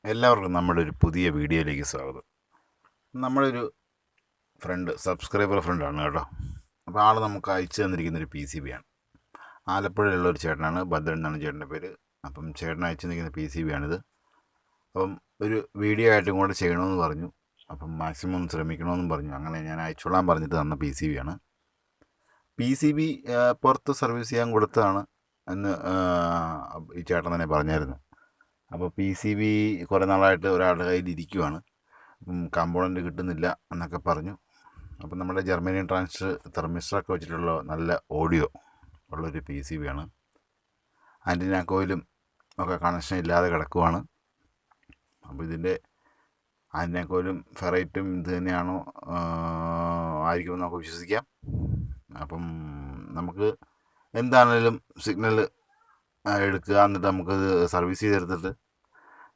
എല്ലാവർക്കും നമ്മുടെ ഒരു പുതിയ വീഡിയോയിലേക്ക് സ്വാഗതം. നമ്മളൊരു സബ്സ്ക്രൈബർ ഫ്രണ്ടാണ് കേട്ടോ. അപ്പോൾ ആൾ നമുക്ക് അയച്ചു തന്നിരിക്കുന്നൊരു PCB ആണ്. ആലപ്പുഴയിലുള്ള ഒരു ചേട്ടനാണ്, ഭദ്രൻ എന്നാണ് ചേട്ടൻ്റെ പേര്. അപ്പം ചേട്ടൻ അയച്ചു തന്നിരിക്കുന്ന PCB ആണിത്. അപ്പം ഒരു വീഡിയോ ആയിട്ടും കൂടെ ചെയ്യണമെന്ന് പറഞ്ഞു. അപ്പം മാക്സിമം ശ്രമിക്കണമെന്നും പറഞ്ഞു. അങ്ങനെ ഞാൻ അയച്ചോളാൻ പറഞ്ഞിട്ട് തന്ന PCB ആണ്. PCB പുറത്ത് സർവീസ് ചെയ്യാൻ കൊടുത്തതാണ് എന്ന് ഈ ചേട്ടൻ തന്നെ പറഞ്ഞായിരുന്നു. അപ്പോൾ PCB കുറേ നാളായിട്ട് ഒരാളുടെ കയ്യിൽ ഇരിക്കുവാണ്. കമ്പോണൻറ്റ് കിട്ടുന്നില്ല എന്നൊക്കെ പറഞ്ഞു. അപ്പം നമ്മുടെ ജർമ്മനിയൻ തെർമിസ്റ്ററൊക്കെ വെച്ചിട്ടുള്ള നല്ല ഓഡിയോ ഉള്ളൊരു PCB ആണ്. ആൻറ്റിന കോയിലും ഒക്കെ കണക്ഷൻ ഇല്ലാതെ കിടക്കുവാണ്. അപ്പോൾ ഇതിൻ്റെ ആൻറ്റിന കോയിലും ഫെറൈറ്റും ഇത് തന്നെയാണോ ആയിരിക്കുമെന്ന് നമുക്ക് വിശ്വസിക്കാം. അപ്പം നമുക്ക് എന്താണേലും സിഗ്നൽ എടുക്കുക, എന്നിട്ട് നമുക്കത് സർവീസ് ചെയ്തെടുത്തിട്ട്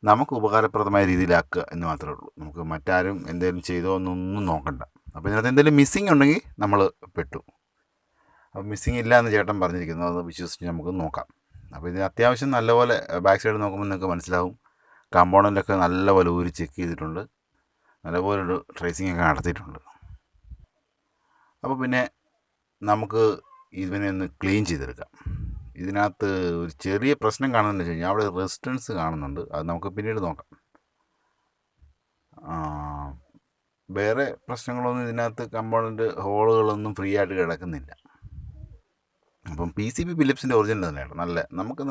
നമുക്ക് ഉപകാരപ്രദമായ രീതിയിലാക്കുക എന്ന് മാത്രമേ ഉള്ളൂ. നമുക്ക് മറ്റാരും എന്തെങ്കിലും ചെയ്തോ എന്നൊന്നും നോക്കണ്ട. അപ്പോൾ ഇതിനകത്ത് എന്തെങ്കിലും മിസ്സിങ് ഉണ്ടെങ്കിൽ നമ്മൾ പെട്ടു. അപ്പോൾ മിസ്സിങ് ഇല്ല എന്ന് ചേട്ടൻ പറഞ്ഞിരിക്കുന്നു, അത് വിശ്വസിച്ച് നമുക്ക് നോക്കാം. അപ്പോൾ ഇതിന് അത്യാവശ്യം നല്ലപോലെ ബാക്ക് സൈഡ് നോക്കുമ്പോൾ നിങ്ങൾക്ക് മനസ്സിലാവും, കമ്പോണൻ്റൊക്കെ നല്ലപോലെ ഊരി ചെക്ക് ചെയ്തിട്ടുണ്ട്, നല്ലപോലെ ഒരു ട്രേസിങ് ഒക്കെ നടത്തിയിട്ടുണ്ട്. അപ്പോൾ പിന്നെ നമുക്ക് ഇതിനെ ഒന്ന് ക്ലീൻ ചെയ്തെടുക്കാം. ഇതിനകത്ത് ഒരു ചെറിയ പ്രശ്നം കാണുന്നുണ്ടെന്ന് വെച്ച് കഴിഞ്ഞാൽ അവിടെ റെസിസ്റ്റൻസ് കാണുന്നുണ്ട്. അത് നമുക്ക് പിന്നീട് നോക്കാം. വേറെ പ്രശ്നങ്ങളൊന്നും ഇതിനകത്ത് കമ്പോണൻറ്റ് ഹോളുകളൊന്നും ഫ്രീ ആയിട്ട് കിടക്കുന്നില്ല. അപ്പം PCB ഫിലിപ്സിൻ്റെ ഒറിജിനൽ തന്നെയാണ് നല്ല. നമുക്ക്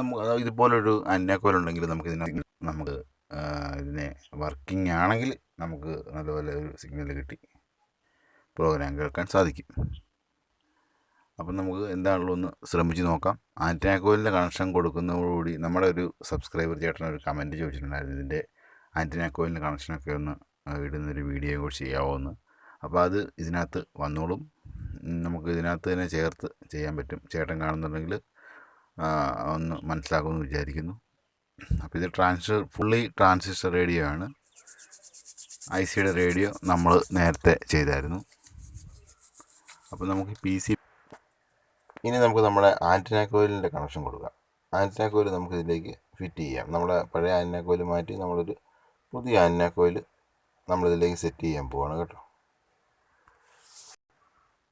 ഇതുപോലൊരു അന്യാക്കോലുണ്ടെങ്കിൽ നമുക്ക് ഇതിനെ വർക്കിംഗ് ആണെങ്കിൽ നമുക്ക് നല്ലപോലെ ഒരു സിഗ്നൽ കിട്ടി പ്രോഗ്രാം കേൾക്കാൻ സാധിക്കും. അപ്പം നമുക്ക് എന്താണല്ലോ ഒന്ന് ശ്രമിച്ച് നോക്കാം. ആൻറ്റിന കോയിലിൻ്റെ കണക്ഷൻ കൊടുക്കുന്നതോടുകൂടി നമ്മുടെ ഒരു സബ്സ്ക്രൈബർ ചേട്ടൻ ഒരു കമൻറ്റ് ചോദിച്ചിട്ടുണ്ടായിരുന്നു, ഇതിൻ്റെ ആൻറ്റിന കോയിലിൻ്റെ കണക്ഷനൊക്കെ ഒന്ന് ഇടുന്നൊരു വീഡിയോ കൂടി ചെയ്യാമോ എന്ന്. അപ്പോൾ അത് ഇതിനകത്ത് വന്നോളും. നമുക്ക് ഇതിനകത്ത് തന്നെ ചേർത്ത് ചെയ്യാൻ പറ്റും. ചേട്ടൻ കാണുന്നുണ്ടെങ്കിൽ ഒന്ന് മനസ്സിലാക്കുമെന്ന് വിചാരിക്കുന്നു. അപ്പോൾ ഇത് ഫുള്ളി ട്രാൻസിസ്റ്റർ റേഡിയോ ആണ്. ICയുടെ റേഡിയോ നമ്മൾ നേരത്തെ ചെയ്തായിരുന്നു. അപ്പോൾ നമുക്ക് ഇനി നമുക്ക് നമ്മുടെ ആൻറ്റിന കോയിലിൻ്റെ കണക്ഷൻ കൊടുക്കാം. ആൻറ്റിന കോയിൽ നമുക്ക് ഇതിലേക്ക് ഫിറ്റ് ചെയ്യാം. നമ്മുടെ പഴയ ആൻറ്റിന കോയിൽ മാറ്റി നമ്മളൊരു പുതിയ ആൻറ്റിന കോയിൽ നമ്മളിതിലേക്ക് സെറ്റ് ചെയ്യാൻ പോവാണ് കേട്ടോ.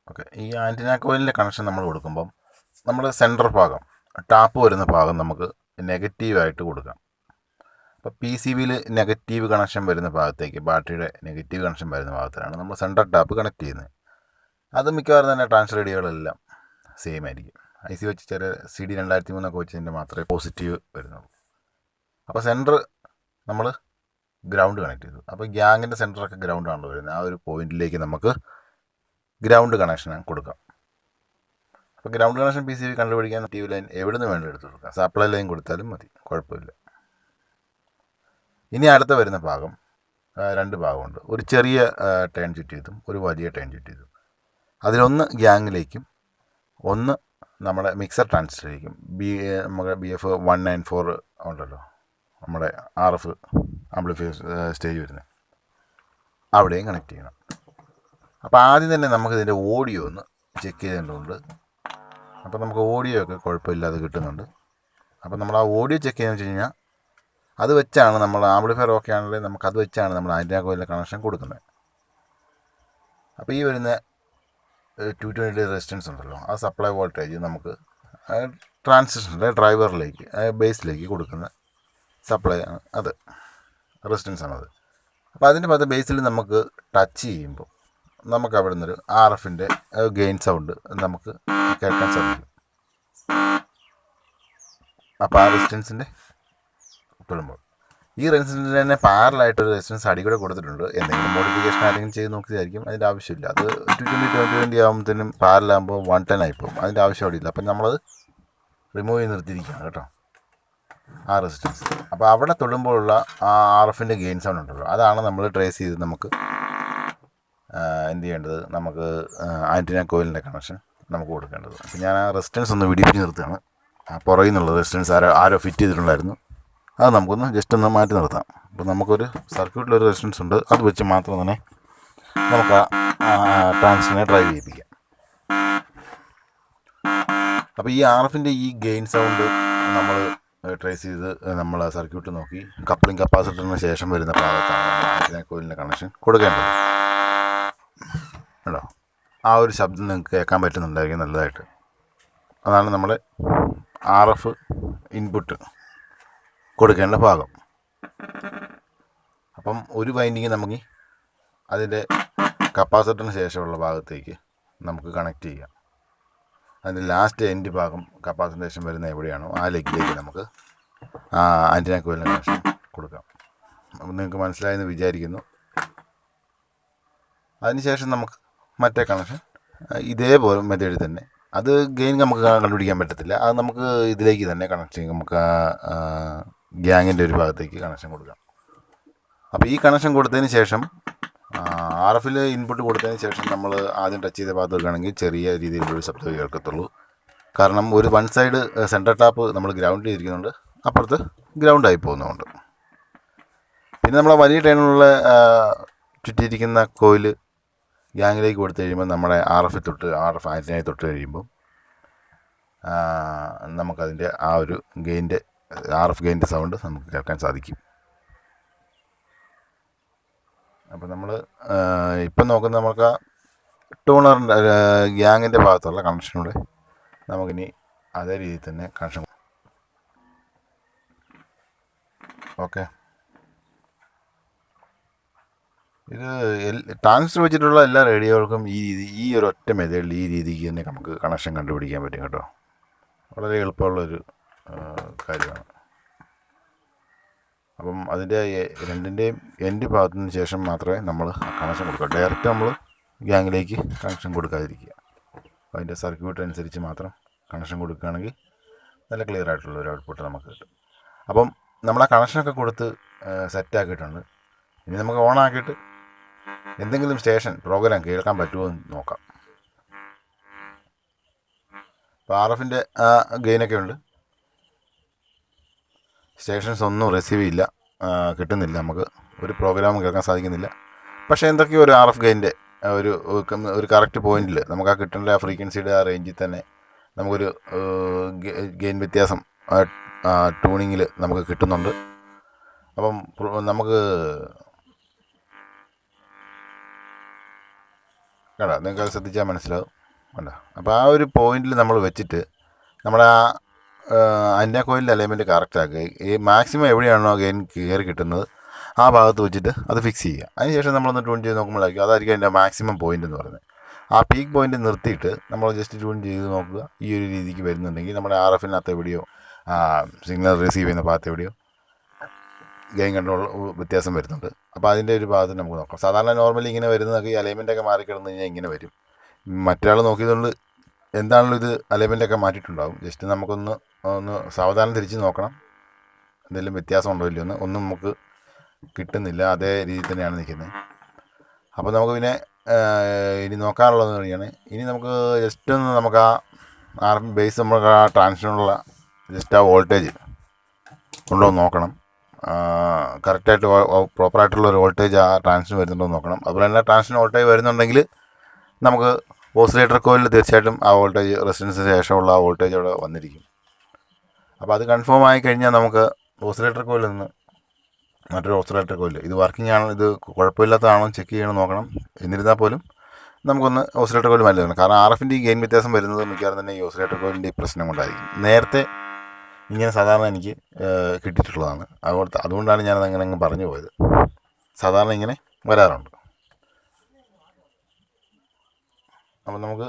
ഓക്കെ, ഈ ആൻറ്റിന കോയിലിൻ്റെ കണക്ഷൻ നമ്മൾ കൊടുക്കുമ്പം നമ്മുടെ സെൻറ്റർ ഭാഗം, ടാപ്പ് വരുന്ന ഭാഗം നമുക്ക് നെഗറ്റീവായിട്ട് കൊടുക്കാം. അപ്പോൾ PCBയിൽ നെഗറ്റീവ് കണക്ഷൻ വരുന്ന ഭാഗത്തേക്ക്, ബാറ്ററിയുടെ നെഗറ്റീവ് കണക്ഷൻ വരുന്ന ഭാഗത്തിലാണ് നമ്മൾ സെൻറ്റർ ടാപ്പ് കണക്ട് ചെയ്യുന്നത്. അത് മിക്കവാറും തന്നെ ട്രാൻസ് റേഡിയോകളെല്ലാം സെയിം ആയിരിക്കും. IC വെച്ച് ചെറിയ CD 2003 വെച്ചതിൻ്റെ മാത്രമേ പോസിറ്റീവ് വരുന്നുള്ളൂ. അപ്പോൾ സെൻറ്റർ നമ്മൾ ഗ്രൗണ്ട് കണക്ട് ചെയ്തു. അപ്പോൾ ഗ്യാങ്ങിൻ്റെ സെൻറ്ററൊക്കെ ഗ്രൗണ്ടാണല്ലോ വരുന്നത്. ആ ഒരു പോയിന്റിലേക്ക് നമുക്ക് ഗ്രൗണ്ട് കണക്ഷൻ കൊടുക്കാം. അപ്പോൾ ഗ്രൗണ്ട് കണക്ഷൻ PCB കണ്ടുപിടിക്കാൻ TV ലൈൻ എവിടെ നിന്ന് വേണ്ട എടുത്ത് കൊടുക്കാം. സപ്ലൈ ലൈൻ കൊടുത്താലും മതി, കുഴപ്പമില്ല. ഇനി അടുത്ത വരുന്ന ഭാഗം, രണ്ട് ഭാഗമുണ്ട്. ഒരു ചെറിയ ടേൺ ചുറ്റ് ചെയ്തും ഒരു വലിയ ടേൺ ചുറ്റ് ചെയ്തും. അതിലൊന്ന് ഗ്യാങ്ങിലേക്കും ഒന്ന് നമ്മുടെ മിക്സർ ട്രാൻസിസ്റ്ററിലേക്കും. നമുക്ക് BF 194 ഉണ്ടല്ലോ, നമ്മുടെ RF ആംപ്ലിഫയർ സ്റ്റേജ് വരുന്നത്, അവിടെയും കണക്ട് ചെയ്യണം. അപ്പോൾ ആദ്യം തന്നെ നമുക്കിതിൻ്റെ ഓഡിയോ ഒന്ന് ചെക്ക് ചെയ്തേണ്ടതുണ്ട്. അപ്പോൾ നമുക്ക് ഓഡിയോ ഒക്കെ കുഴപ്പമില്ലാതെ കിട്ടുന്നുണ്ട്. അപ്പോൾ നമ്മൾ ആ ഓഡിയോ ചെക്ക് ചെയ്യുന്നത് വെച്ച് കഴിഞ്ഞാൽ അത് വെച്ചാണ് നമ്മൾ ആംപ്ലിഫയർ ഓക്കെ ആണെങ്കിൽ നമുക്കത് വെച്ചാണ് നമ്മൾ ആൻറ്റിന കോയിലിൻ്റെ കണക്ഷൻ കൊടുക്കുന്നത്. അപ്പോൾ ഈ വരുന്ന 220 റെസിസ്റ്റൻസ് ഉണ്ടല്ലോ, ആ സപ്ലൈ വോൾട്ടേജ് നമുക്ക് ട്രാൻസിസ്റ്ററിൻ്റെ ഡ്രൈവറിലേക്ക്, ബേസിലേക്ക് കൊടുക്കുന്ന സപ്ലൈ ആണ്, അത് റെസിസ്റ്റൻസാണത്. അപ്പോൾ അതിൻ്റെ ഭാഗത്ത് ബേസിൽ നമുക്ക് ടച്ച് ചെയ്യുമ്പോൾ നമുക്ക് അവിടെ നിന്നൊരു RFൻ്റെ ഗെയിൻ സൗണ്ട് നമുക്ക് കേൾക്കാൻ സാധിക്കും. അപ്പോൾ ആ റെസിസ്റ്റൻസിൻ്റെ തൊടുമ്പോൾ ഈ റെസിസ്റ്റൻസിന് തന്നെ പാരലായിട്ടൊരു റെസിസ്റ്റൻസ് അടി കൂടെ കൊടുത്തിട്ടുണ്ട്. എന്തെങ്കിലും മോഡിഫിക്കേഷൻ ആരെങ്കിലും ചെയ്ത് നോക്കിയതായിരിക്കും, അതിൻ്റെ ആവശ്യമില്ല. അത് 220 ആകുമ്പോഴത്തേനും പാരലാകുമ്പോൾ 110 ആയിപ്പോകും, അതിൻ്റെ ആവശ്യം അവിടെ ഇല്ല. അപ്പം നമ്മളത് റിമൂവ് ചെയ്ത് നിർത്തിയിരിക്കുകയാണ് കേട്ടോ, ആ റെസിസ്റ്റൻസ്. അപ്പോൾ അവിടെ തൊടുമ്പോഴുള്ള ആ RFൻ്റെ ഗെയിൻ സൗണ്ട് ഉണ്ടല്ലോ, അതാണ് നമ്മൾ ട്രേസ് ചെയ്ത് നമുക്ക് എന്ത് ചെയ്യേണ്ടത്, നമുക്ക് ആൻറ്റിന കോയിലിൻ്റെ കണക്ഷൻ നമുക്ക് കൊടുക്കേണ്ടത്. അപ്പോൾ ഞാൻ ആ റെസിസ്റ്റൻസ് ഒന്ന് വിടിപ്പിച്ച് നിർത്തുകയാണ്. ആ പുറകിൽ നിന്നുള്ള റെസിസ്റ്റൻസ് ആരോ ഫിറ്റ് ചെയ്തിട്ടുണ്ടായിരുന്നു, അത് നമുക്കൊന്ന് ജസ്റ്റ് ഒന്ന് മാറ്റി നിർത്താം. അപ്പോൾ നമുക്കൊരു സർക്യൂട്ടിലൊരു റെസിസ്റ്റൻസ് ഉണ്ട്, അത് വെച്ച് മാത്രം തന്നെ നമുക്ക് ആ ട്രാൻസിസ്റ്ററിനെ ഡ്രൈവ് ചെയ്യിപ്പിക്കാം. അപ്പോൾ ഈ RFൻ്റെ ഈ ഗെയിൻ സൗണ്ട് നമ്മൾ ട്രേസ് ചെയ്ത് നമ്മൾ സർക്യൂട്ട് നോക്കി കപ്ലിംഗ് കപ്പാസിറ്ററിന് ശേഷം വരുന്ന ഭാഗത്താണ് നമ്മൾ ആൻറ്റിന കോയിലിൻ്റെ കണക്ഷൻ കൊടുക്കേണ്ടത് കേട്ടോ. ആ ഒരു ശബ്ദം നിങ്ങൾക്ക് കേൾക്കാൻ പറ്റുന്നുണ്ടായിരിക്കും നല്ലതായിട്ട്. അതാണ് നമ്മുടെ RF ഇൻപുട്ട് കൊടുക്കേണ്ട ഭാഗം. അപ്പം ഒരു വൈൻഡിങ് നമുക്ക് അതിൻ്റെ കപ്പാസിറ്ററിന് ശേഷമുള്ള ഭാഗത്തേക്ക് നമുക്ക് കണക്ട് ചെയ്യാം. അതിൻ്റെ ലാസ്റ്റ് എൻഡ് ഭാഗം കപ്പാസിറ്ററിന് ശേഷം വരുന്ന എവിടെയാണോ ആ ലെഗിലേക്ക് നമുക്ക് ആൻറ്റിന കോയിലിൻ്റെ കണക്ഷൻ കൊടുക്കാം. അപ്പം നിങ്ങൾക്ക് മനസ്സിലായെന്ന് വിചാരിക്കുന്നു. അതിനുശേഷം നമുക്ക് മറ്റേ കണക്ഷൻ ഇതേപോലെ മെത്തേഡിൽ തന്നെ, അത് ഗെയിൻ നമുക്ക് കണ്ടുപിടിക്കാൻ പറ്റത്തില്ല, അത് നമുക്ക് ഇതിലേക്ക് തന്നെ കണക്ട് ചെയ്യും. നമുക്ക് ഗ്യാങ്ങിൻ്റെ ഒരു ഭാഗത്തേക്ക് കണക്ഷൻ കൊടുക്കാം. അപ്പോൾ ഈ കണക്ഷൻ കൊടുത്തതിന് ശേഷം RF ഇൻപുട്ട് കൊടുത്തതിന് ശേഷം നമ്മൾ ആദ്യം ടച്ച് ചെയ്ത ഭാഗത്ത് വെക്കുകയാണെങ്കിൽ ചെറിയ രീതിയിലുള്ളൊരു ശബ്ദമേ കേൾക്കത്തുള്ളൂ. കാരണം ഒരു വൺ സൈഡ് സെൻറ്റർ ടാപ്പ് നമ്മൾ ഗ്രൗണ്ട് ചെയ്തിരിക്കുന്നുണ്ട്, അപ്പുറത്ത് ഗ്രൗണ്ടായി പോകുന്നതുകൊണ്ട്. പിന്നെ നമ്മൾ വലിയ ടൈനുള്ള ചുറ്റിയിരിക്കുന്ന കോയിൽ ഗ്യാങ്ങിലേക്ക് കൊടുത്തു കഴിയുമ്പോൾ നമ്മുടെ RF ആൻറ്റിനയിൽ തൊട്ട് കഴിയുമ്പോൾ നമുക്കതിൻ്റെ ആ ഒരു RF ഗെയിൻ്റെ സൗണ്ട് നമുക്ക് കേൾക്കാൻ സാധിക്കും. അപ്പോൾ നമ്മൾ ഇപ്പം നോക്കുന്ന നമുക്ക് ടൂണറിൻ്റെ ഗ്യാങ്ങിൻ്റെ ഭാഗത്തുള്ള കണക്ഷനൂടെ നമുക്കിനി അതേ രീതിയിൽ തന്നെ കണക്ഷൻ. ഓക്കെ, ഇത് ട്രാൻസിസ്റ്റർ വെച്ചിട്ടുള്ള എല്ലാ റേഡിയോകൾക്കും ഈ ഒരു ഒറ്റ മെത്തേഡിൽ ഈ രീതിക്ക് തന്നെ നമുക്ക് കണക്ഷൻ കണ്ടുപിടിക്കാൻ പറ്റും കേട്ടോ. വളരെ എളുപ്പമുള്ളൊരു കാര്യമാണ്. അപ്പം അതിൻ്റെ രണ്ടിൻ്റെയും എൻഡ് ഭാഗത്തിന് ശേഷം മാത്രമേ നമ്മൾ കണക്ഷൻ കൊടുക്കുക. ഡയറക്റ്റ് നമ്മൾ ഗ്യാങ്ങിലേക്ക് കണക്ഷൻ കൊടുക്കാതിരിക്കുക. അതിൻ്റെ സർക്യൂട്ട് അനുസരിച്ച് മാത്രം കണക്ഷൻ കൊടുക്കുകയാണെങ്കിൽ നല്ല ക്ലിയർ ആയിട്ടുള്ള ഒരു ഔട്ട്പുട്ട് നമുക്ക് കിട്ടും. അപ്പം നമ്മൾ ആ കണക്ഷനൊക്കെ കൊടുത്ത് സെറ്റാക്കിയിട്ടുണ്ട്. ഇനി നമുക്ക് ഓണാക്കിയിട്ട് എന്തെങ്കിലും സ്റ്റേഷൻ പ്രോഗ്രാം കേൾക്കാൻ പറ്റുമോ എന്ന് നോക്കാം. അപ്പോൾ RFൻ്റെ ഗെയിനൊക്കെ ഉണ്ട്. സ്റ്റേഷൻസ് ഒന്നും റിസീവ് ചെയ്യില്ല, കിട്ടുന്നില്ല, നമുക്ക് ഒരു പ്രോഗ്രാം കേൾക്കാൻ സാധിക്കുന്നില്ല. പക്ഷേ എന്തൊക്കെയോ ഒരു RF ഗെയിൻ്റെ ഒരു കറക്റ്റ് പോയിന്റിൽ നമുക്ക് ആ കിട്ടേണ്ട ഫ്രീക്വൻസിയുടെ ആ റേഞ്ചിൽ തന്നെ നമുക്കൊരു ഗെയിൻ വ്യത്യാസം ട്യൂണിങ്ങിൽ നമുക്ക് കിട്ടുന്നുണ്ട്. അപ്പം നമുക്ക് കേട്ടോ, നിങ്ങൾക്ക് അത് ശ്രദ്ധിച്ചാൽ മനസ്സിലാവും കേട്ടോ. അപ്പോൾ ആ ഒരു പോയിന്റിൽ നമ്മൾ വെച്ചിട്ട് നമ്മുടെ ആ ആൻറ്റിന കോയിലിൻ്റെ അലൈൻമെൻറ്റ് കറക്റ്റാക്കുക. ഈ മാക്സിമം എവിടെയാണോ ഗെയിൻ കയറി കിട്ടുന്നത് ആ ഭാഗത്ത് വെച്ചിട്ട് അത് ഫിക്സ് ചെയ്യുക. അതിനുശേഷം നമ്മളൊന്ന് ട്യൂൺ ചെയ്ത് നോക്കുമ്പോഴായിരിക്കും അതായിരിക്കും അതിൻ്റെ മാക്സിമം പോയിൻ്റ് എന്ന് പറയുന്നത്. ആ പീക്ക് പോയിൻ്റ് നിർത്തിയിട്ട് നമ്മൾ ജസ്റ്റ് ട്യൂൺ ചെയ്ത് നോക്കുക. ഈ ഒരു രീതിക്ക് വരുന്നുണ്ടെങ്കിൽ നമ്മുടെ RFനകത്ത് എവിടെയോ സിഗ്നൽ റിസീവ് ചെയ്യുന്ന ഭാഗത്ത് എവിടെയോ ഗെയിൻ കൺട്രോൾ വ്യത്യാസം വരുന്നുണ്ട്. അപ്പോൾ അതിൻ്റെ ഒരു ഭാഗത്ത് നമുക്ക് നോക്കാം. സാധാരണ നോർമലി ഇങ്ങനെ വരുന്നതൊക്കെ ഈ അലൈൻമെൻറ്റൊക്കെ മാറിക്കിടന്ന് കഴിഞ്ഞാൽ ഇങ്ങനെ വരും. മറ്റൊരാൾ നോക്കിയതുകൊണ്ട് എന്താണല്ലോ ഇത് അലൈൻമെൻറ്റൊക്കെ മാറ്റിയിട്ടുണ്ടാകും. ജസ്റ്റ് നമുക്കൊന്ന് സാവധാനം തിരിച്ച് നോക്കണം, എന്തെങ്കിലും വ്യത്യാസം ഉണ്ടോ ഇല്ലയോ എന്ന്. ഒന്നും നമുക്ക് കിട്ടുന്നില്ല, അതേ രീതിയിൽ തന്നെയാണ് നിൽക്കുന്നത്. അപ്പോൾ നമുക്ക് പിന്നെ ഇനി നോക്കാനുള്ളതെന്ന് പറഞ്ഞാൽ, ഇനി നമുക്ക് ജസ്റ്റ് ഒന്ന് നമുക്ക് ആ RF ബേസ് നമുക്ക് ആ ട്രാൻസ്മിഷനുള്ള ജസ്റ്റ് ആ വോൾട്ടേജ് ഉണ്ടോ എന്ന് നോക്കണം. കറക്റ്റായിട്ട് പ്രോപ്പറായിട്ടുള്ളൊരു വോൾട്ടേജ് ആ ട്രാൻസ്മിഷൻ വരുന്നുണ്ടോ എന്ന് നോക്കണം. അതുപോലെ തന്നെ ട്രാൻസ്മിഷൻ വോൾട്ടേജ് വരുന്നുണ്ടെങ്കിൽ നമുക്ക് ഓസിലേറ്റർ കോയിലിൽ തീർച്ചയായിട്ടും ആ വോൾട്ടേജ് റെസിസ്റ്റൻസിന് ശേഷമുള്ള ആ വോൾട്ടേജ് അവിടെ വന്നിരിക്കും. അപ്പോൾ അത് കൺഫേം ആയി കഴിഞ്ഞാൽ നമുക്ക് ഓസിലേറ്റർ കോയിലിൽ നിന്ന് മറ്റൊരു ഓസിലേറ്റർ കോയിൽ ഇത് വർക്കിംഗ് ആണോ, ഇത് കുഴപ്പമില്ലാത്തതാണോ ചെക്ക് ചെയ്യണം നോക്കണം. എന്നിരുന്നാൽ പോലും നമുക്കൊന്ന് ഓസിലേറ്റർ കോയിൽ മാറ്റി. കാരണം RFൻ്റെ ഈ ഗെയിൻ വ്യത്യാസം വരുന്നത് മിക്കവാറും തന്നെ ഈ ഓസിലേറ്റർ കോയിലിൻ്റെ ഈ പ്രശ്നം കൊണ്ടായിരിക്കും. നേരത്തെ ഇങ്ങനെ സാധാരണ എനിക്ക് കിട്ടിയിട്ടുള്ളതാണ്. അതുകൊണ്ടാണ് ഞാനത് അങ്ങനെ പറഞ്ഞു പോയത്. സാധാരണ ഇങ്ങനെ വരാറുണ്ട്. അപ്പോൾ നമുക്ക്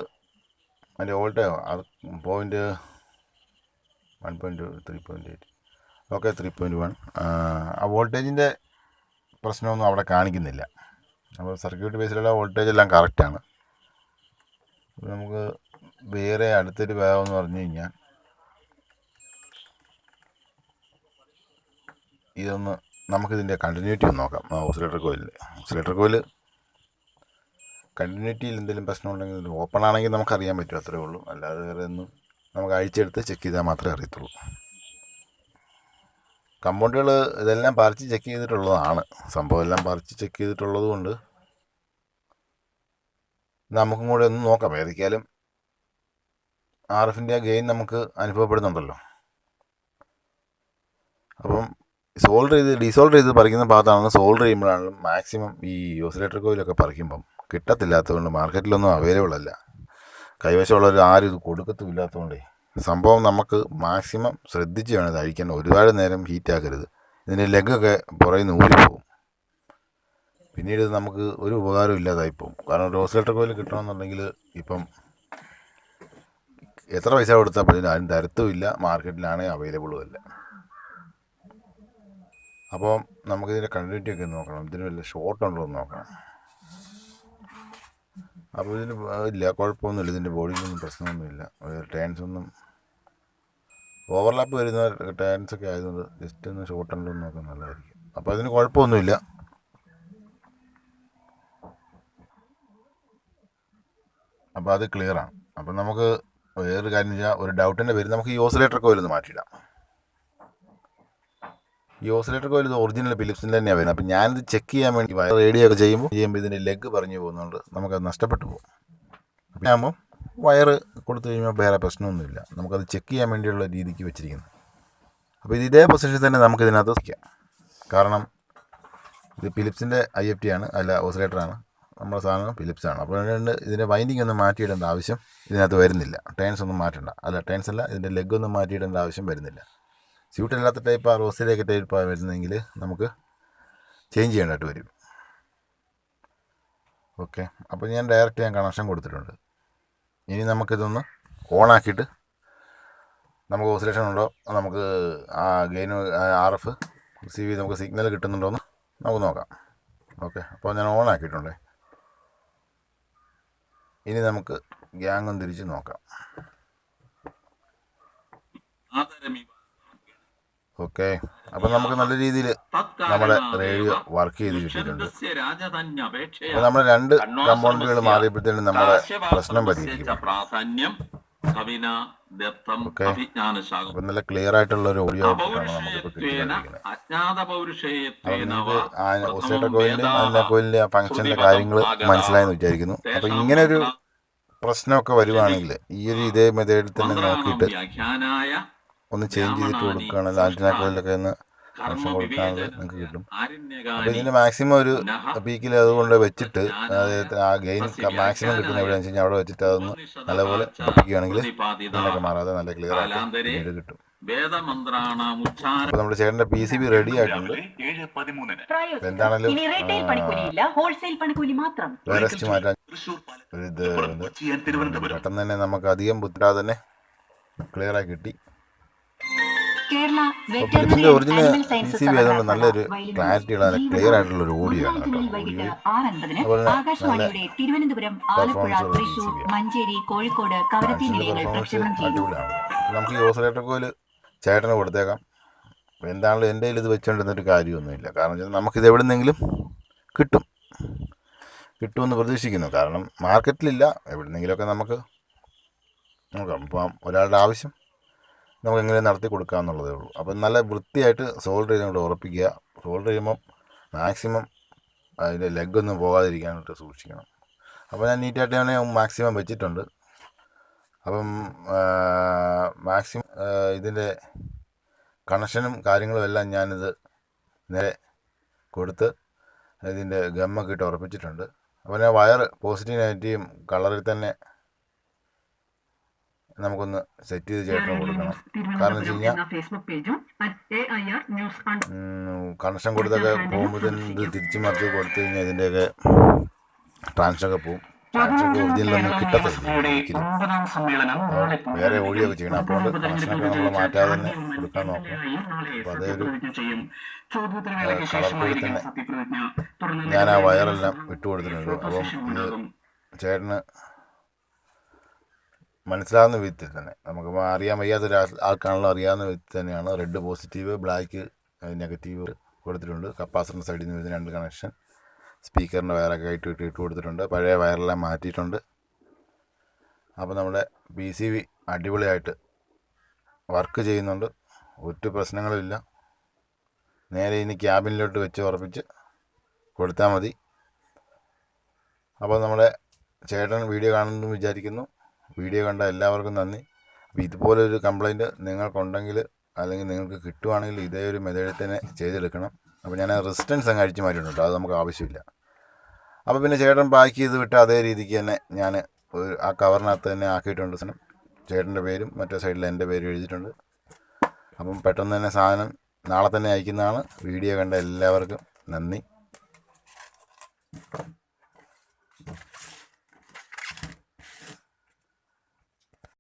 അതിൻ്റെ വോൾട്ടേജ് അത് 1.2 3.8 ഓക്കെ 3.1 ആ വോൾട്ടേജിൻ്റെ പ്രശ്നമൊന്നും അവിടെ കാണിക്കുന്നില്ല. അപ്പോൾ സർക്യൂട്ട് ബേസിലുള്ള വോൾട്ടേജ് എല്ലാം കറക്റ്റാണ്. നമുക്ക് വേറെ അടുത്തൊരു ഭാഗം എന്ന് പറഞ്ഞു കഴിഞ്ഞാൽ ഇതൊന്ന് നമുക്കിതിൻ്റെ കണ്ടിന്യൂറ്റി ഒന്ന് നോക്കാം. ഓസിലേറ്റർ കോയിൽ കണ്ടിന്യൂറ്റിയിൽ എന്തെങ്കിലും പ്രശ്നമുണ്ടെങ്കിൽ ഓപ്പൺ ആണെങ്കിൽ നമുക്കറിയാൻ പറ്റും, അത്രേ ഉള്ളൂ. അല്ലാതെ വേറെ ഒന്നും നമുക്ക് അഴിച്ചെടുത്ത് ചെക്ക് ചെയ്താൽ മാത്രമേ അറിയത്തുള്ളൂ. കമ്പൗണ്ടുകൾ ഇതെല്ലാം പറിച്ച് ചെക്ക് ചെയ്തിട്ടുള്ളതാണ്. സംഭവം എല്ലാം പറിച്ച് ചെക്ക് ചെയ്തിട്ടുള്ളത് കൊണ്ട് നമുക്കും കൂടെ ഒന്ന് നോക്കാം. ഏതൊക്കെയാലും RFൻ്റെ ഗെയിൻ നമുക്ക് അനുഭവപ്പെടുന്നുണ്ടല്ലോ. അപ്പം ഡിസോൾഡർ ചെയ്ത് പറിക്കുന്ന ഭാഗത്താണ് സോൾഡർ ചെയ്യുമ്പോഴാണ് മാക്സിമം ഈ ഓസിലേറ്റർ കോയിലൊക്കെ പറിക്കുമ്പം കിട്ടത്തില്ലാത്തതുകൊണ്ട് മാർക്കറ്റിലൊന്നും അവൈലബിൾ അല്ല. കൈവശമുള്ളവർ ആരും ഇത് കൊടുക്കത്തുമില്ലാത്തതുകൊണ്ടേ സംഭവം നമുക്ക് മാക്സിമം ശ്രദ്ധിച്ച് വേണം ഇത് അഴിക്കാൻ. ഒരുപാട് നേരം ഹീറ്റാക്കരുത്. ഇതിൻ്റെ ലെഗൊക്കെ പുറകിൽ നിന്ന് ഊരിപ്പോവും. പിന്നീട് ഇത് നമുക്ക് ഒരു ഉപകാരം ഇല്ലാതായിപ്പോവും. കാരണം ഒരു ഓസിലേറ്റർ കോയിൽ കിട്ടണമെന്നുണ്ടെങ്കിൽ ഇപ്പം എത്ര പൈസ കൊടുത്താൽ പോലും ആരും തരത്തുമില്ല, മാർക്കറ്റിലാണെങ്കിൽ അവൈലബിളും അല്ല. അപ്പോൾ നമുക്കിതിൻ്റെ കണ്ടിന്യൂറ്റി ഒക്കെ നോക്കണം, ഇതിന് വല്ല ഷോർട്ട് ഉണ്ടോ എന്ന് നോക്കണം. അപ്പോൾ ഇതിന് ഇല്ല, കുഴപ്പമൊന്നുമില്ല, ഇതിൻ്റെ ബോഡിയിലൊന്നും പ്രശ്നമൊന്നുമില്ല. ടേൺസൊന്നും ഓവർലാപ്പ് വരുന്ന ടേൺസൊക്കെ ആയതുകൊണ്ട് ജസ്റ്റ് ഒന്ന് ഷോർട്ട് ഉണ്ടോ എന്ന് നോക്കാൻ നല്ലതായിരിക്കും. അപ്പോൾ അതിന് കുഴപ്പമൊന്നുമില്ല. അപ്പോൾ അത് ക്ലിയറാണ്. അപ്പം നമുക്ക് വേറൊരു കാര്യം വെച്ചാൽ, ഒരു ഡൗട്ടിൻ്റെ പേര് നമുക്ക് ഈ ഓസിലേറ്റർ കോയിലൊന്ന് മാറ്റിയിടാം. ഈ ഓസിലേറ്റർ കോയിൽ ഇത് ഒറിജിനൽ ഫിലിപ്സിൻ്റെ തന്നെയാണ് വരുന്നത്. അപ്പം ഞാനിത് ചെക്ക് ചെയ്യാൻ വേണ്ടി റേഡിയോ ഒക്കെ ചെയ്യുമ്പോൾ ഇതിൻ്റെ ലെഗ് പറഞ്ഞു പോകുന്നതുകൊണ്ട് നമുക്കത് നഷ്ടപ്പെട്ടു പോകും. അപ്പം ആകുമ്പോൾ വയറ് കൊടുത്തു കഴിയുമ്പോൾ വേറെ പ്രശ്നമൊന്നുമില്ല. നമുക്കത് ചെക്ക് ചെയ്യാൻ വേണ്ടിയുള്ള രീതിക്ക് വെച്ചിരിക്കുന്നത്. അപ്പോൾ ഇത് ഇതേ പൊസിഷനിൽ തന്നെ നമുക്കിതിനകത്ത് വയ്ക്കാം. കാരണം ഇത് ഫിലിപ്സിൻ്റെ IFT ആണ്, അല്ല ഓസിലേറ്ററാണ്. നമ്മുടെ സാധനം ഫിലിപ്സാണ്. അപ്പോൾ അതുകൊണ്ട് ഇതിൻ്റെ വൈൻഡിങ് ഒന്നും മാറ്റിയിടേണ്ട ആവശ്യം ഇതിനകത്ത് വരുന്നില്ല. ടേൺസ് ഒന്നും മാറ്റണ്ട, ടേൺസ് അല്ല, ഇതിൻ്റെ ലെഗൊന്നും മാറ്റിയിടേണ്ട ആവശ്യം വരുന്നില്ല. സ്യൂട്ടല്ലാത്ത ടൈപ്പാണ്, റോസിലേക്ക് ടൈപ്പാണ് വരുന്നതെങ്കിൽ നമുക്ക് ചേഞ്ച് ചെയ്യേണ്ടതായിട്ട് വരും. ഓക്കെ, അപ്പോൾ ഞാൻ കണക്ഷൻ കൊടുത്തിട്ടുണ്ട്. ഇനി നമുക്കിതൊന്ന് ഓണാക്കിയിട്ട് നമുക്ക് ഓസിലേഷൻ ഉണ്ടോ, നമുക്ക് ആ ഗെയിൻ RF റിസീവ് നമുക്ക് സിഗ്നൽ കിട്ടുന്നുണ്ടോ എന്ന് നമുക്ക് നോക്കാം. ഓക്കെ, അപ്പോൾ ഞാൻ ഓണാക്കിയിട്ടുണ്ട്. ഇനി നമുക്ക് ഗ്യാങ്ങും തിരിച്ച് നോക്കാം. ഓക്കെ, അപ്പം നമുക്ക് നല്ല രീതിയിൽ നമ്മുടെ റേഡിയോ വർക്ക് ചെയ്ത് കിട്ടിയിട്ടുണ്ട്. അപ്പോൾ നമ്മുടെ രണ്ട് കമ്പോണന്റുകൾ മാറിയപ്പോഴത്തേനും നമ്മുടെ പ്രശ്നം പരിഹരിക്കും. ഓക്കെ, അപ്പം നല്ല ക്ലിയർ ആയിട്ടുള്ള ഒരു ഓഡിയോ ഔട്ട്പുട്ടാണ് നമുക്കിപ്പോൾ കിട്ടിക്കൊണ്ടിരിക്കുന്നത്. അപ്പം നിങ്ങൾക്ക് ഓസിലേറ്റർ കോയിലിൻ്റെയും അതിൻ്റെ കോയിലിൻ്റെ ആ ഫംഗ്ഷൻ്റെ കാര്യങ്ങൾ മനസ്സിലായെന്ന് വിചാരിക്കുന്നു. അപ്പോൾ ഇങ്ങനെ ഒരു പ്രശ്നമൊക്കെ വരുവാണെങ്കിൽ ഈ ഒരു ഇതേ മെത്തേഡിൽ തന്നെ നോക്കിയിട്ട് ഒന്ന് ചേഞ്ച് ചെയ്തിട്ട് കൊടുക്കുകയാണെങ്കിൽ ആൻറ്റിന കോയിലൊക്കെ ഒന്ന് കണക്ഷൻ കൊടുക്കുകയാണെങ്കിൽ നിങ്ങൾക്ക് കിട്ടും. അപ്പോൾ ഇതിൻ്റെ മാക്സിമം ഒരു പീക്കിൽ അതുകൊണ്ട് വെച്ചിട്ട്, അതായത് ആ ഗെയിൻ മാക്സിമം കിട്ടുന്ന എവിടെയാണെന്ന് വെച്ച് കഴിഞ്ഞാൽ അവിടെ വെച്ചിട്ട് അതൊന്ന് നല്ലപോലെ ഉറപ്പിക്കുകയാണെങ്കിൽ ഇതിനൊക്കെ മാറാതെ നല്ല ക്ലിയർ ആയിട്ട് പിന്നീട് കിട്ടും. അപ്പോൾ നമ്മുടെ ചേട്ടൻ്റെ PCB റെഡി ആയിട്ടുണ്ട്. എന്താണേലും വയറസ്റ്റ് മാറ്റാൻ ഇത് പെട്ടെന്ന് തന്നെ നമുക്ക് അധികം ബുദ്ധിമുട്ടാതെ തന്നെ ക്ലിയറായി കിട്ടി. ഫിലിപ്സിൻ്റെ ഒറിജിനൽ PCB ആയതുകൊണ്ട് നല്ലൊരു ക്ലാരിറ്റിയുള്ള നല്ല ക്ലിയർ ആയിട്ടുള്ള ഒരു ഓഡിയോ ആണ് കേട്ടോ. അതുപോലെ നല്ല പെർഫോമൻസ് ഉള്ള അടിപൊളിയാണ്. നമുക്ക് ഈ ഓസിലേറ്റർ കോയിൽ ചേട്ടന് കൊടുത്തേക്കാം. എന്താണെങ്കിലും എൻ്റെ കയ്യിൽ ഇത് വെച്ചുകൊണ്ടിരുന്നൊരു കാര്യമൊന്നുമില്ല. കാരണം വെച്ചാൽ നമുക്കിത് എവിടെ നിന്നെങ്കിലും കിട്ടുമെന്ന് പ്രതീക്ഷിക്കുന്നു. കാരണം മാർക്കറ്റിലില്ല, എവിടെ നിന്നെങ്കിലുമൊക്കെ നമുക്ക് നോക്കാം. ഇപ്പം ഒരാളുടെ ആവശ്യം നമുക്ക് എങ്ങനെ നടത്തി കൊടുക്കാമെന്നുള്ളതേ ഉള്ളൂ. അപ്പം നല്ല വൃത്തിയായിട്ട് സോൾഡർ ചെയ്തുകൊണ്ട് ഉറപ്പിക്കുക. സോൾഡർ ചെയ്യുമ്പം മാക്സിമം അതിൻ്റെ ലെഗൊന്നും പോകാതിരിക്കാനായിട്ട് സൂക്ഷിക്കണം. അപ്പോൾ ഞാൻ നീറ്റായിട്ട് തന്നെ മാക്സിമം വെച്ചിട്ടുണ്ട്. അപ്പം മാക്സിമം ഇതിൻ്റെ കണക്ഷനും കാര്യങ്ങളും എല്ലാം ഞാനിത് നേരെ കൊടുത്ത് ഇതിൻ്റെ ഗമ്മൊക്കെ ഇട്ട് ഉറപ്പിച്ചിട്ടുണ്ട്. അപ്പോൾ ഞാൻ വയർ പോസിറ്റീവ് നെഗറ്റീവും കളറിൽ തന്നെ നമുക്കൊന്ന് സെറ്റ് ചെയ്ത് ചേട്ടന് കൊടുക്കണം. കാരണം വെച്ച് കഴിഞ്ഞാൽ കണക്ഷൻ കൊടുത്തൊക്കെ പോകുമ്പോഴത്തേനും ഇത് തിരിച്ചു മറിച്ച് കൊടുത്തു കഴിഞ്ഞാൽ ഇതിൻ്റെയൊക്കെ ട്രാൻഷനൊക്കെ പോവും. ട്രാൻഷനൊക്കെ ഒറിജിനലൊന്നും കിട്ടത്തില്ല. വേറെ ഓടിയൊക്കെ ചെയ്യണം. അപ്പോൾ കണക്ഷനൊക്കെ നമ്മൾ മാറ്റാതെ തന്നെ കൊടുക്കാൻ നോക്കണം. അപ്പോൾ അതൊരു കളർ കോഡിൽ തന്നെ ഞാൻ ആ വയറെല്ലാം ഇട്ട് കൊടുത്തിട്ടുണ്ട്. അപ്പം ഇത് ചേട്ടന് മനസ്സിലാവുന്ന വിധത്തിൽ തന്നെ, നമുക്ക് അറിയാൻ വയ്യാത്തൊരു ആൾക്കാണല്ലോ അറിയാവുന്ന വിധത്തിൽ തന്നെയാണ് റെഡ് പോസിറ്റീവ് ബ്ലാക്ക് നെഗറ്റീവ് കൊടുത്തിട്ടുണ്ട്. കപ്പാസിറ്ററിൻ്റെ സൈഡിൽ നിന്ന് വരുന്ന 2 കണക്ഷൻ, സ്പീക്കറിൻ്റെ വയറൊക്കെ ആയിട്ട് ഇട്ട് കൊടുത്തിട്ടുണ്ട്. പഴയ വയറെല്ലാം മാറ്റിയിട്ടുണ്ട്. അപ്പോൾ നമ്മുടെ PCB അടിപൊളിയായിട്ട് വർക്ക് ചെയ്യുന്നുണ്ട്. ഒരു പ്രശ്നങ്ങളുമില്ല. നേരെ ഇനി ക്യാബിനിലോട്ട് വെച്ച് ഉറപ്പിച്ച് കൊടുത്താൽ മതി. അപ്പോൾ നമ്മുടെ ചേട്ടൻ വീഡിയോ കാണുമെന്ന് വിചാരിക്കുന്നു. വീഡിയോ കണ്ട എല്ലാവർക്കും നന്ദി. അപ്പോൾ ഇതുപോലൊരു കംപ്ലൈൻറ്റ് നിങ്ങൾക്കുണ്ടെങ്കിൽ അല്ലെങ്കിൽ നിങ്ങൾക്ക് കിട്ടുവാണെങ്കിൽ ഇതേ ഒരു മെത്തേഡിൽ തന്നെ ചെയ്തെടുക്കണം. അപ്പോൾ ഞാൻ റെസിസ്റ്റൻസ് അങ്ങ് അഴിച്ച് മാറ്റിയിട്ടുണ്ട്, അത് നമുക്ക് ആവശ്യമില്ല. അപ്പോൾ പിന്നെ ചേട്ടൻ പാക്ക് ചെയ്ത് വിട്ട് അതേ രീതിക്ക് തന്നെ ഞാൻ ആ കവറിനകത്ത് തന്നെ ആക്കിയിട്ടുണ്ട്. ചേട്ടൻ്റെ പേരും മറ്റേ സൈഡിൽ എൻ്റെ പേരും എഴുതിയിട്ടുണ്ട്. അപ്പം പെട്ടെന്ന് തന്നെ സാധനം നാളെ തന്നെ അയക്കുന്നതാണ്. വീഡിയോ കണ്ട എല്ലാവർക്കും നന്ദി.